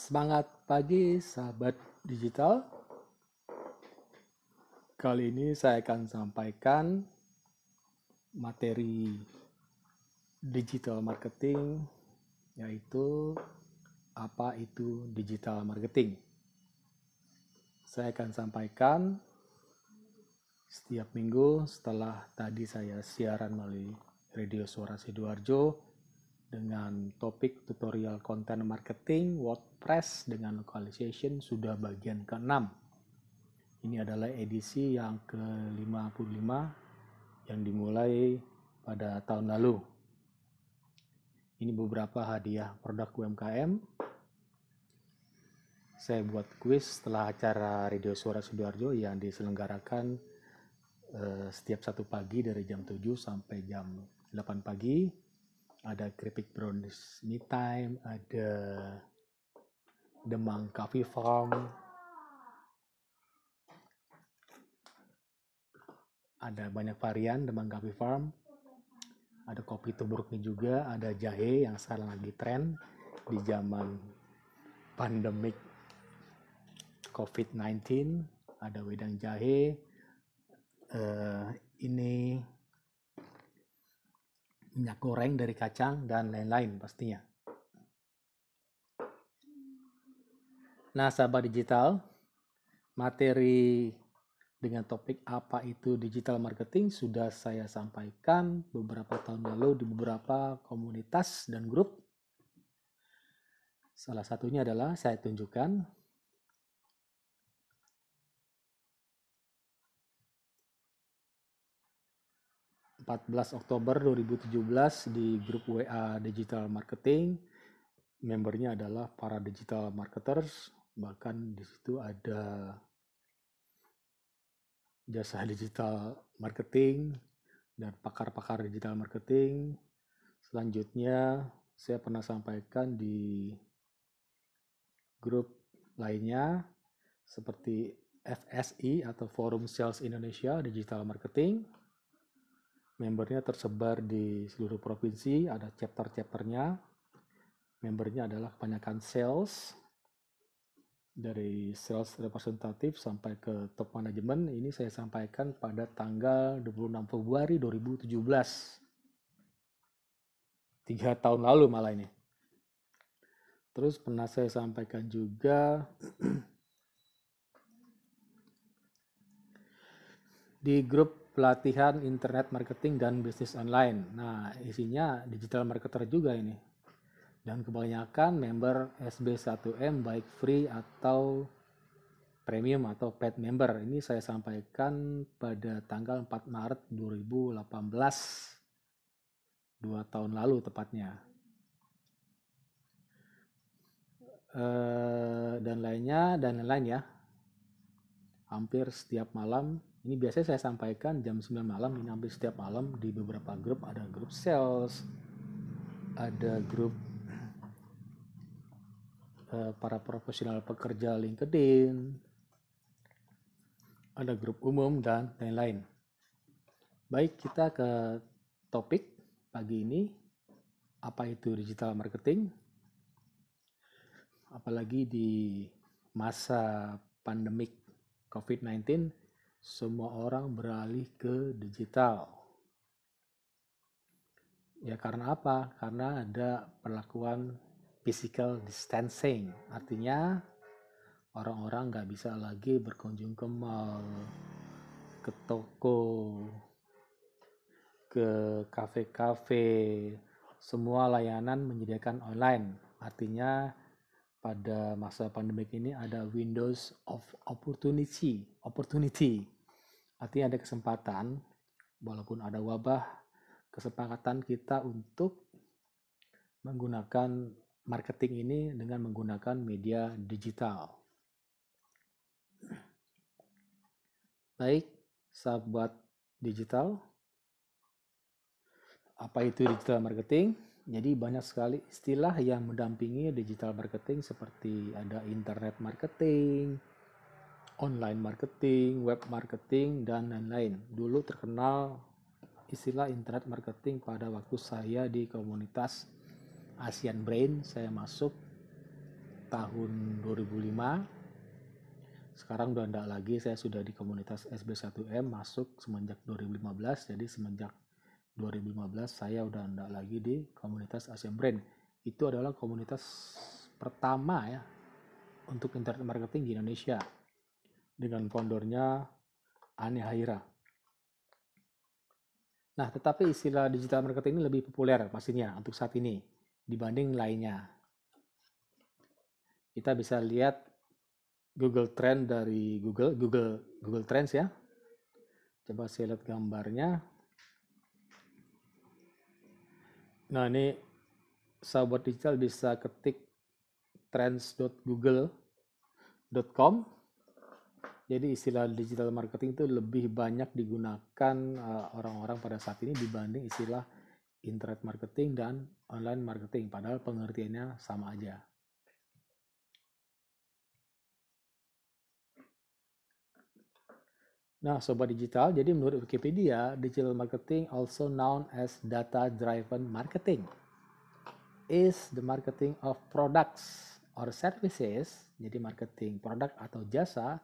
Semangat pagi sahabat digital. Kali ini saya akan sampaikan materi digital marketing, yaitu apa itu digital marketing. Saya akan sampaikan setiap minggu setelah tadi saya siaran melalui Radio Suara Sidoarjo dengan topik tutorial konten marketing WordPress dengan localization sudah bagian ke-6. Ini adalah edisi yang ke-55 yang dimulai pada tahun lalu. Ini beberapa hadiah produk UMKM. Saya buat kuis setelah acara Radio Suara Sidoarjo yang diselenggarakan setiap satu pagi dari jam 7 sampai jam 8 pagi. Ada keripik brownies me time, ada Demang Coffee Farm, ada banyak varian Demang Coffee Farm, ada kopi tubruknya juga, ada jahe yang sekarang lagi tren di zaman pandemik COVID-19, ada wedang jahe, ini minyak goreng dari kacang dan lain-lain pastinya. Nah, sahabat digital, materi dengan topik apa itu digital marketing sudah saya sampaikan beberapa tahun lalu di beberapa komunitas dan grup. Salah satunya adalah saya tunjukkan 14 Oktober 2017 di grup WA Digital Marketing. Membernya adalah para digital marketers, bahkan di situ ada jasa digital marketing dan pakar-pakar digital marketing. Selanjutnya saya pernah sampaikan di grup lainnya seperti FSI atau Forum Sales Indonesia Digital Marketing. Membernya tersebar di seluruh provinsi, ada chapter-chapternya. Membernya adalah kebanyakan sales, dari sales representatif sampai ke top manajemen. Ini saya sampaikan pada tanggal 26 Februari 2017. 3 tahun lalu malah ini. Terus pernah saya sampaikan juga di grup pelatihan internet marketing dan bisnis online. Nah, isinya digital marketer juga ini. Dan kebanyakan member SB1M baik free atau premium atau paid member. Ini saya sampaikan pada tanggal 4 Maret 2018. 2 tahun lalu tepatnya. Dan lain-lain ya. Hampir setiap malam. Ini biasanya saya sampaikan jam 9 malam. Ini hampir setiap malam di beberapa grup. Ada grup sales, ada grup para profesional pekerja LinkedIn, ada grup umum, dan lain-lain. Baik, kita ke topik pagi ini. Apa itu digital marketing? Apalagi di masa pandemik COVID-19, semua orang beralih ke digital. Ya karena apa? Karena ada perlakuan physical distancing. Artinya orang-orang nggak bisa lagi berkunjung ke mall, ke toko, ke kafe-kafe. Semua layanan menyediakan online. Artinya pada masa pandemik ini ada windows of opportunity. Artinya ada kesempatan, walaupun ada wabah, kesepakatan kita untuk menggunakan marketing ini dengan menggunakan media digital. Baik, sahabat digital, apa itu digital marketing? Jadi banyak sekali istilah yang mendampingi digital marketing seperti ada internet marketing, online marketing, web marketing, dan lain-lain. Dulu terkenal istilah internet marketing pada waktu saya di komunitas Asian Brain. Saya masuk tahun 2005. Sekarang udah enggak lagi, saya sudah di komunitas SB1M masuk semenjak 2015. Jadi semenjak 2015 saya udah enggak lagi di komunitas Asian Brain. Itu adalah komunitas pertama ya untuk internet marketing di Indonesia dengan foundernya Ane Haira. Nah, tetapi istilah digital marketing ini lebih populer pastinya untuk saat ini dibanding lainnya. Kita bisa lihat Google Trend dari Google Trends ya. Coba saya lihat gambarnya. Nah, ini sahabat digital bisa ketik trends.google.com. Jadi istilah digital marketing itu lebih banyak digunakan orang-orang pada saat ini dibanding istilah internet marketing dan online marketing, padahal pengertiannya sama aja. Nah, sobat digital, jadi menurut Wikipedia, digital marketing, also known as data-driven marketing, is the marketing of products or services, jadi marketing produk atau jasa,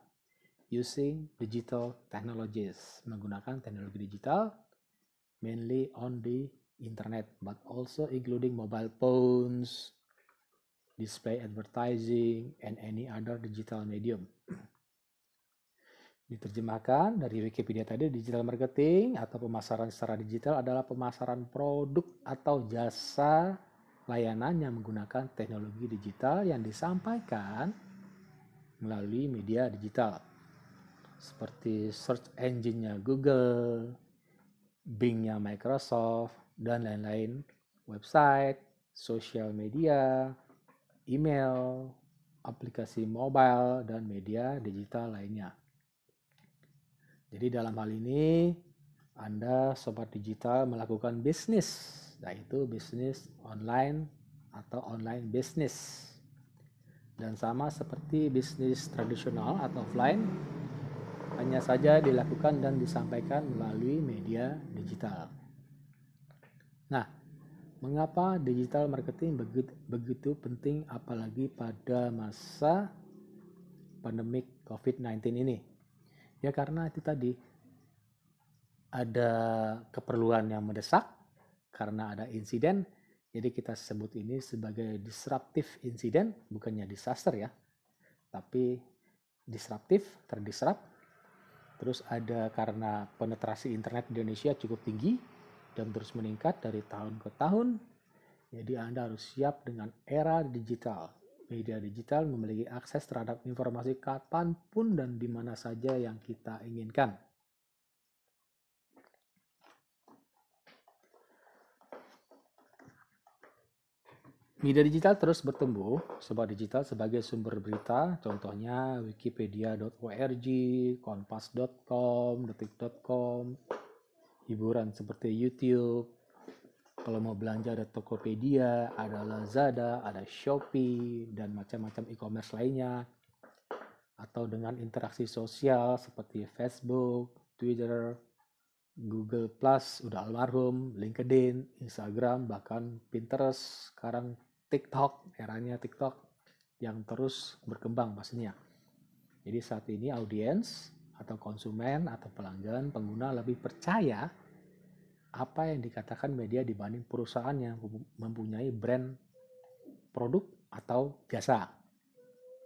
using digital technologies, menggunakan teknologi digital, mainly on the internet, but also including mobile phones, display advertising, and any other digital medium. Diterjemahkan dari Wikipedia tadi, digital marketing atau pemasaran secara digital adalah pemasaran produk atau jasa layanan yang menggunakan teknologi digital yang disampaikan melalui media digital seperti search engine-nya Google, Bing-nya Microsoft, dan lain-lain, website, sosial media, email, aplikasi mobile, dan media digital lainnya. Jadi dalam hal ini, Anda sobat digital melakukan bisnis, yaitu bisnis online atau online bisnis. Dan sama seperti bisnis tradisional atau offline, hanya saja dilakukan dan disampaikan melalui media digital. Nah, mengapa digital marketing begitu penting apalagi pada masa pandemik COVID-19 ini? Ya karena itu tadi, ada keperluan yang mendesak karena ada insiden, jadi kita sebut ini sebagai disruptive incident, bukannya disaster ya, tapi disruptif, terdisrupt. Terus ada karena penetrasi internet di Indonesia cukup tinggi dan terus meningkat dari tahun ke tahun, jadi Anda harus siap dengan era digital. Media digital memiliki akses terhadap informasi kapanpun dan di mana saja yang kita inginkan. Media digital terus bertumbuh, sobat digital, sebagai sumber berita, contohnya wikipedia.org, kompas.com, detik.com, hiburan seperti YouTube. Kalau mau belanja ada Tokopedia, ada Lazada, ada Shopee, dan macam-macam e-commerce lainnya. Atau dengan interaksi sosial seperti Facebook, Twitter, Google+, udah almarhum, LinkedIn, Instagram, bahkan Pinterest, sekarang TikTok, eranya TikTok yang terus berkembang pastinya. Jadi saat ini audiens atau konsumen atau pelanggan, pengguna lebih percaya apa yang dikatakan media dibanding perusahaan yang mempunyai brand produk atau jasa,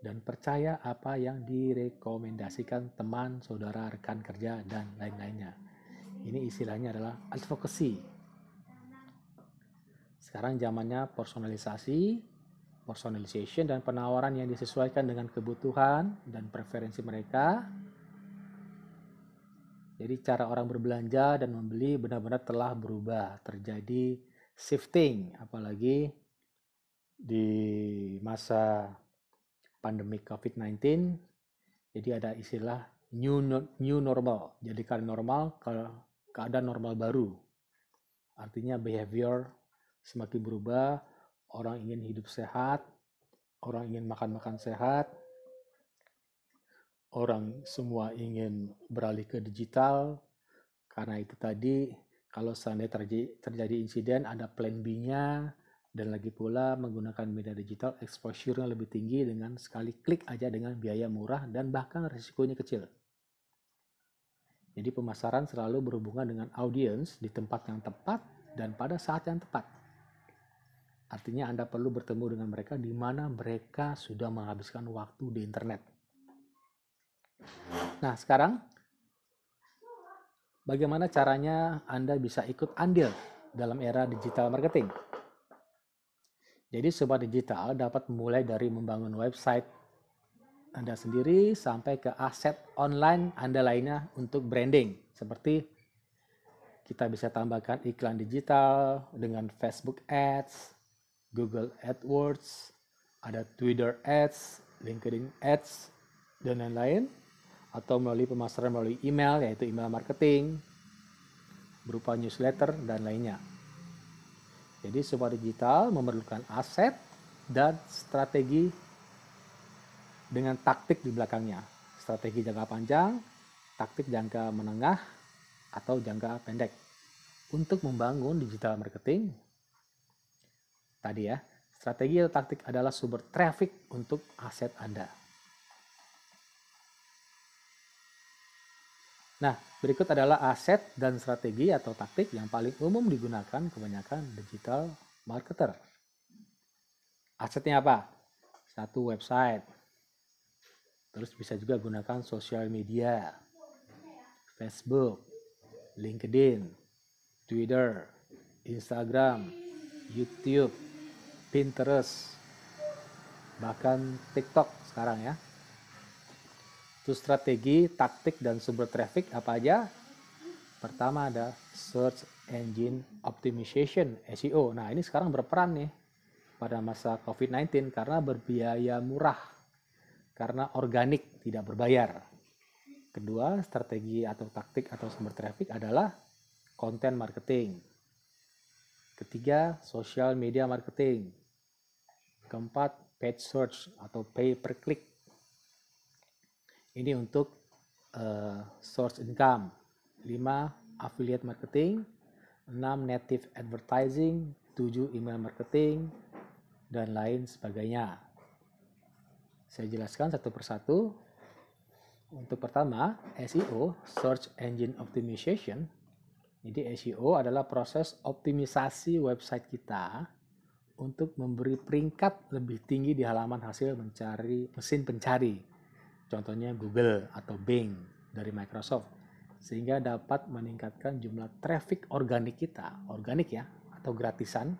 dan percaya apa yang direkomendasikan teman, saudara, rekan kerja, dan lain-lainnya. Ini istilahnya adalah advocacy. Sekarang zamannya personalization, dan penawaran yang disesuaikan dengan kebutuhan dan preferensi mereka. Jadi cara orang berbelanja dan membeli benar-benar telah berubah, terjadi shifting, apalagi di masa pandemi COVID-19. Jadi ada istilah new normal, jadikan normal keadaan normal baru. Artinya behavior semakin berubah, orang ingin hidup sehat, orang ingin makan sehat, orang semua ingin beralih ke digital. Karena itu tadi, kalau seandainya terjadi insiden, ada plan B-nya, Dan lagi pula menggunakan media digital exposure yang lebih tinggi dengan sekali klik aja dengan biaya murah dan bahkan risikonya kecil. Jadi pemasaran selalu berhubungan dengan audiens di tempat yang tepat dan pada saat yang tepat. Artinya Anda perlu bertemu dengan mereka di mana mereka sudah menghabiskan waktu di internet. Nah, sekarang bagaimana caranya Anda bisa ikut andil dalam era digital marketing? Jadi Sobat Digital dapat mulai dari membangun website Anda sendiri sampai ke aset online Anda lainnya untuk branding. Seperti kita bisa tambahkan iklan digital dengan Facebook Ads, Google AdWords, ada Twitter Ads, LinkedIn Ads, dan lain-lain. Atau melalui pemasaran melalui email, yaitu email marketing, berupa newsletter, dan lainnya. Jadi Sobat Digital memerlukan aset dan strategi dengan taktik di belakangnya. Strategi jangka panjang, taktik jangka menengah, atau jangka pendek. Untuk membangun digital marketing, tadi ya, strategi atau taktik adalah sumber traffic untuk aset Anda. Nah, berikut adalah aset dan strategi atau taktik yang paling umum digunakan kebanyakan digital marketer. Asetnya apa? Satu, website. Terus bisa juga gunakan sosial media, Facebook, LinkedIn, Twitter, Instagram, YouTube, Pinterest, bahkan TikTok sekarang ya. Itu strategi, taktik, dan sumber traffic apa aja? Pertama ada Search Engine Optimization, SEO. Nah, ini sekarang berperan nih pada masa COVID-19 karena berbiaya murah, karena organik, tidak berbayar. Kedua, strategi atau taktik atau sumber traffic adalah content marketing. Ketiga, social media marketing. Keempat, paid search atau pay per click. Ini untuk source income. 5. Affiliate marketing. 6. Native advertising. 7. Email marketing. Dan lain sebagainya. Saya jelaskan satu persatu. Untuk pertama, SEO, Search Engine Optimization. Jadi SEO adalah proses optimisasi website kita untuk memberi peringkat lebih tinggi di halaman hasil mencari mesin pencari. Contohnya Google atau Bing dari Microsoft, sehingga dapat meningkatkan jumlah traffic organik kita, organik ya, atau gratisan,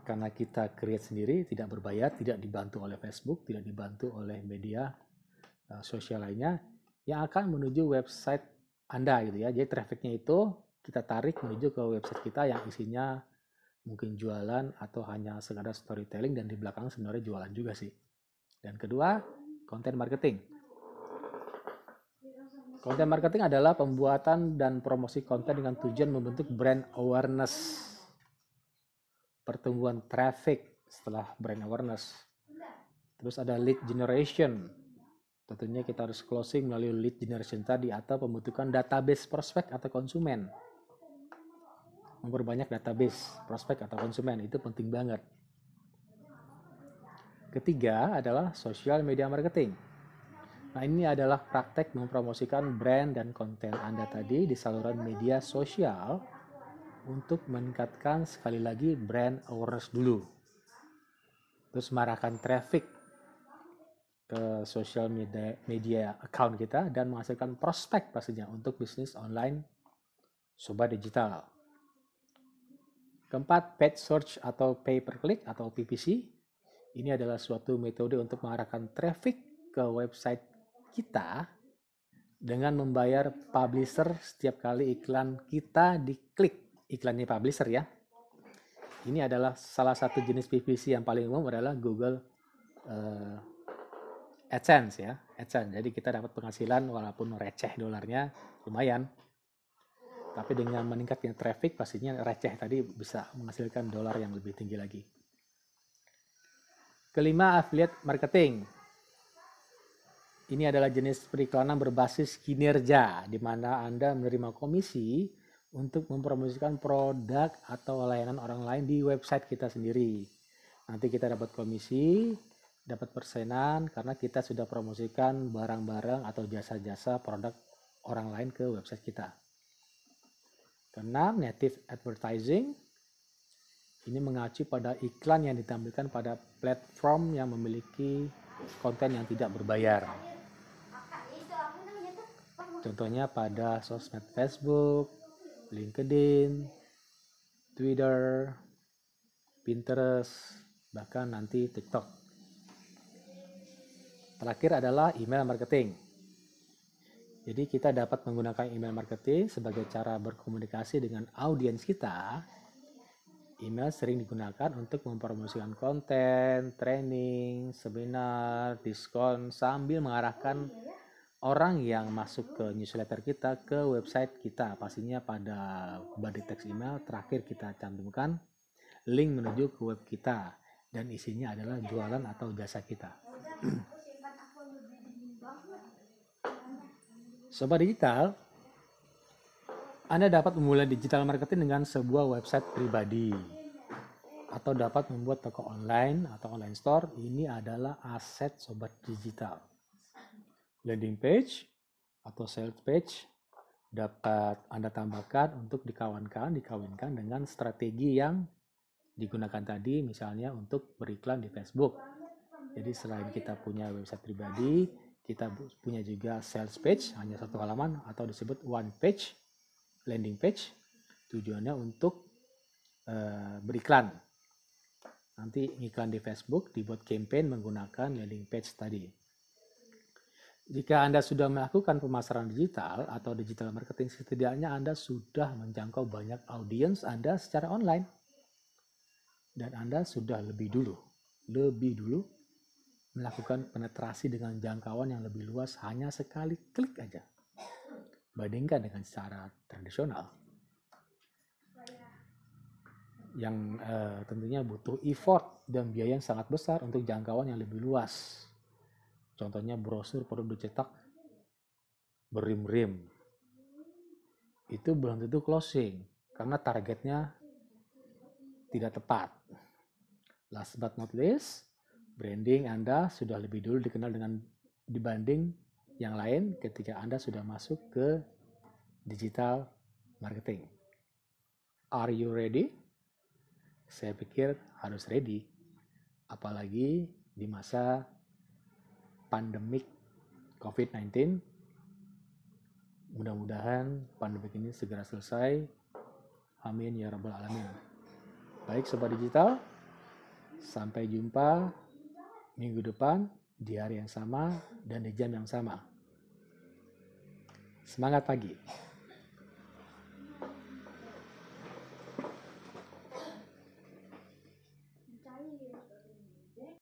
karena kita create sendiri, tidak berbayar, tidak dibantu oleh Facebook, tidak dibantu oleh media sosial lainnya, yang akan menuju website Anda gitu ya. Jadi trafficnya itu kita tarik menuju ke website kita yang isinya mungkin jualan atau hanya sekadar storytelling, dan di belakang sebenarnya jualan juga sih. Dan kedua, content marketing. Content marketing adalah pembuatan dan promosi konten dengan tujuan membentuk brand awareness. Pertumbuhan traffic setelah brand awareness. Terus ada lead generation. Tentunya kita harus closing melalui lead generation tadi, atau pembentukan database prospek atau konsumen. Memperbanyak database prospek atau konsumen, itu penting banget. Ketiga adalah social media marketing. Nah, ini adalah praktek mempromosikan brand dan konten Anda tadi di saluran media sosial untuk meningkatkan sekali lagi brand awareness dulu. Terus mengarahkan traffic ke social media account kita dan menghasilkan prospek pastinya untuk bisnis online Sobat Digital. Keempat, paid search atau pay per click atau PPC. Ini adalah suatu metode untuk mengarahkan traffic ke website kita dengan membayar publisher setiap kali iklan kita diklik. Iklannya publisher ya. Ini adalah salah satu jenis PPC yang paling umum adalah Google AdSense ya. AdSense. Jadi kita dapat penghasilan walaupun receh dolarnya lumayan. Tapi dengan meningkatnya traffic pastinya receh tadi bisa menghasilkan dolar yang lebih tinggi lagi. Kelima, affiliate marketing. Ini adalah jenis periklanan berbasis kinerja, di mana Anda menerima komisi untuk mempromosikan produk atau layanan orang lain di website kita sendiri. Nanti kita dapat komisi, dapat persenan karena kita sudah promosikan barang-barang atau jasa-jasa produk orang lain ke website kita. Karena native advertising ini mengacu pada iklan yang ditampilkan pada platform yang memiliki konten yang tidak berbayar. Contohnya pada sosmed Facebook, LinkedIn, Twitter, Pinterest, bahkan nanti TikTok. Terakhir adalah email marketing. Jadi kita dapat menggunakan email marketing sebagai cara berkomunikasi dengan audiens kita. Email sering digunakan untuk mempromosikan konten, training, seminar, diskon sambil mengarahkan orang yang masuk ke newsletter kita ke website kita. Pastinya pada body text email terakhir kita cantumkan link menuju ke web kita dan isinya adalah jualan atau jasa kita. Sobat digital, Anda dapat memulai digital marketing dengan sebuah website pribadi atau dapat membuat toko online atau online store. Ini adalah aset sobat digital. Landing page atau sales page dapat Anda tambahkan untuk dikawinkan dengan strategi yang digunakan tadi, misalnya untuk beriklan di Facebook. Jadi selain kita punya website pribadi, kita punya juga sales page, hanya satu halaman atau disebut one page, landing page. Tujuannya untuk beriklan. Nanti iklan di Facebook dibuat campaign menggunakan landing page tadi. Jika Anda sudah melakukan pemasaran digital atau digital marketing, setidaknya Anda sudah menjangkau banyak audiens Anda secara online. Dan Anda sudah lebih dulu melakukan penetrasi dengan jangkauan yang lebih luas hanya sekali klik aja. Bandingkan dengan cara tradisional yang tentunya butuh effort dan biaya yang sangat besar untuk jangkauan yang lebih luas. Contohnya brosur produk dicetak berim-rim. Itu belum tentu closing karena targetnya tidak tepat. Last but not least, branding Anda sudah lebih dulu dikenal dibanding yang lain ketika Anda sudah masuk ke digital marketing. Are you ready? Saya pikir harus ready. Apalagi di masa pandemik COVID-19. Mudah-mudahan pandemik ini segera selesai. Amin ya rabbal alamin. Baik sobat digital, sampai jumpa minggu depan di hari yang sama dan di jam yang sama. Semangat pagi.